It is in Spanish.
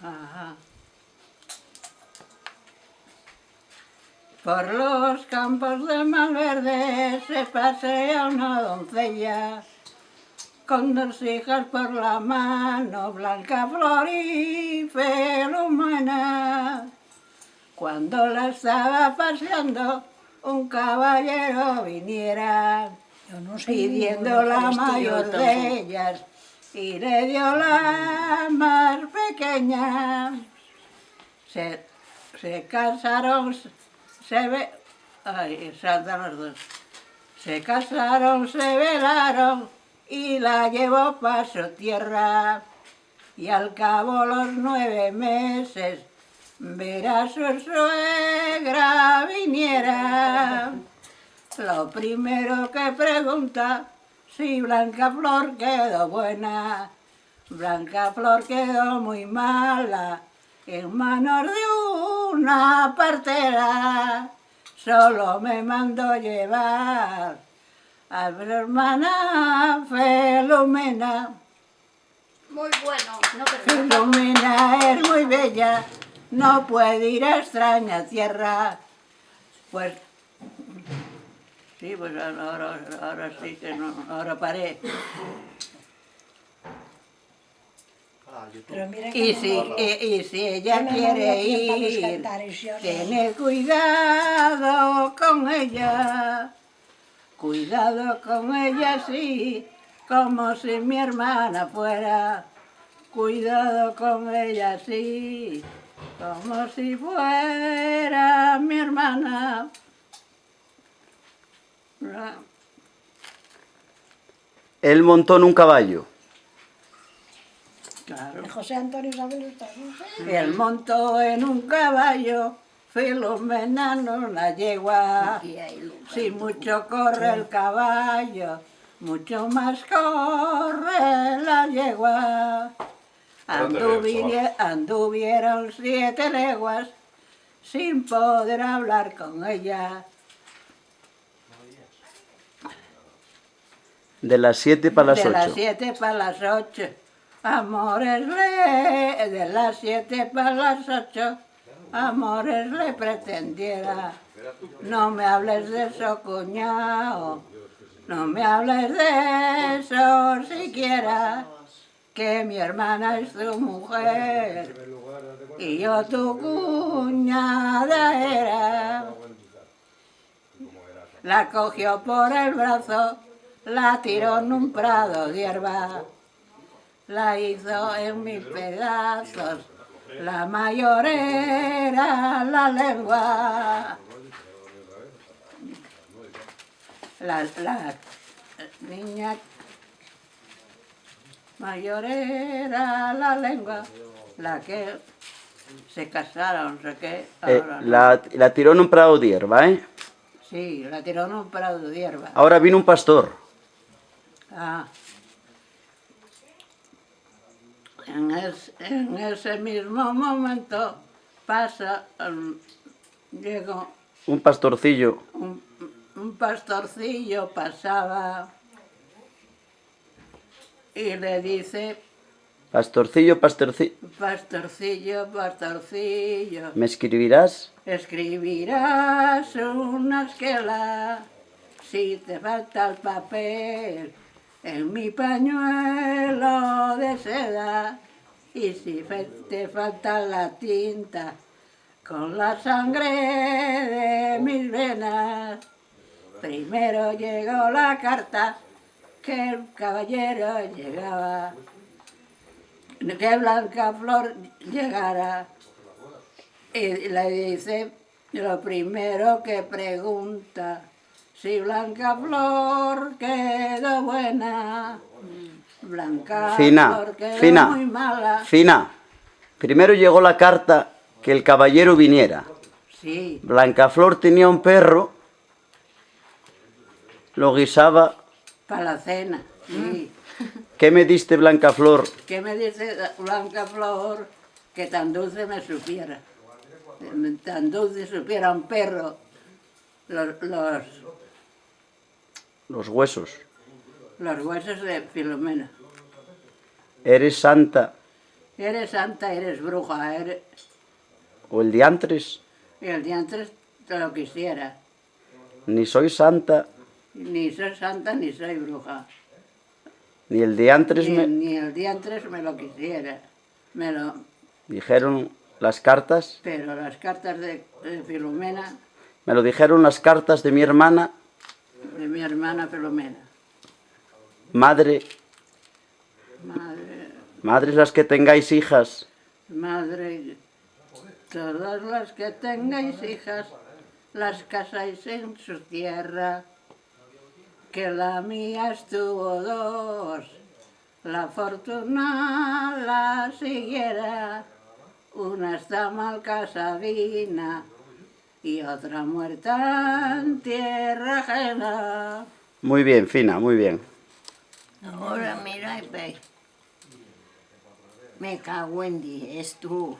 Ajá. Por los campos de Malverde se pasea una doncella con dos hijas por la mano, Blanca Flor y Filomena. Cuando la estaba paseando, un caballero viniera, pidiendo la mayor de ellas, y le dio la más pequeña. Se casaron, saltan los dos. Se casaron, se velaron y la llevó pa' su tierra. Y al cabo los 9 meses, verá su suegra viniera. Lo primero que pregunta, si Blanca Flor quedó buena. Blanca Flor quedó muy mala, en manos de una partera. Solo me mandó llevar a mi hermana Filomena. Muy bueno. No, Filomena es muy bella, no puede ir a extraña tierra. Pues, sí, pues ahora sí que no, ahora paré. Y si ella quiere ir, tiene cuidado con ella. Cuidado con ella, sí, como si mi hermana fuera. Cuidado con ella, sí, como si fuera mi hermana. Él montó en un caballo. Claro. José Antonio Isabel está, no sé. Él montó en un caballo, Filomena no la yegua. Si mucho corre el caballo, mucho más corre la yegua. Anduvieron 7 leguas sin poder hablar con ella. De las 7 para las 8. De las 7 para las 8. Amores de las 7 para las 8. Amores le pretendiera. No me hables de eso, cuñao. No me hables de eso siquiera. Que mi hermana es tu mujer y yo tu cuñada era. La cogió por el brazo, la tiró en un prado de hierba, la hizo en 1000 pedazos, la mayor era la lengua. La niña mayor era la lengua, la que se casaron, no sé qué. Ahora no. La tiró en un prado de hierba, ¿eh? Sí, la tiró en un prado de hierba. Ahora vino un pastor. Ah. En ese mismo momento pasa, llegó Un pastorcillo. un pastorcillo, pasaba y le dice, Pastorcillo, pastorcillo. pastorcillo, pastorcillo, ¿Me escribirás? escribirás una esquela si te falta el papel en mi pañuelo de seda y si te falta la tinta con la sangre de mis venas. Primero llegó la carta que el caballero llegaba, que Blanca Flor llegara. Y le dice, lo primero que pregunta, si Blanca Flor quedó buena. Blanca Flor quedó muy mala. Fina. Primero llegó la carta que el caballero viniera. Sí. Blancaflor tenía un perro, lo guisaba. Para la cena, sí. ¿Qué me diste, Blancaflor? ¿Qué me dice Blanca Flor? Que tan dulce me supiera. Tan dulce supiera un perro. Los huesos. Los huesos de Filomena. Eres santa Eres santa, eres bruja, O el diantres, y el diantre te lo quisiera. ni soy santa, Ni soy santa ni soy bruja. ni el diantres Ni el diantre me lo quisiera. Me lo, dijeron las cartas, pero las cartas de Filomena, me lo dijeron las cartas de mi hermana, de mi hermana Filomena. madre, Madre, madres las que tengáis hijas, madre, todas las que tengáis hijas, las casáis en su tierra, que la mía estuvo dos, la fortuna la siguiera, una está mal casadina y otra muerta en tierra ajena. Muy bien, Fina, muy bien. Ahora mira y ve. Me cago en 10, tú.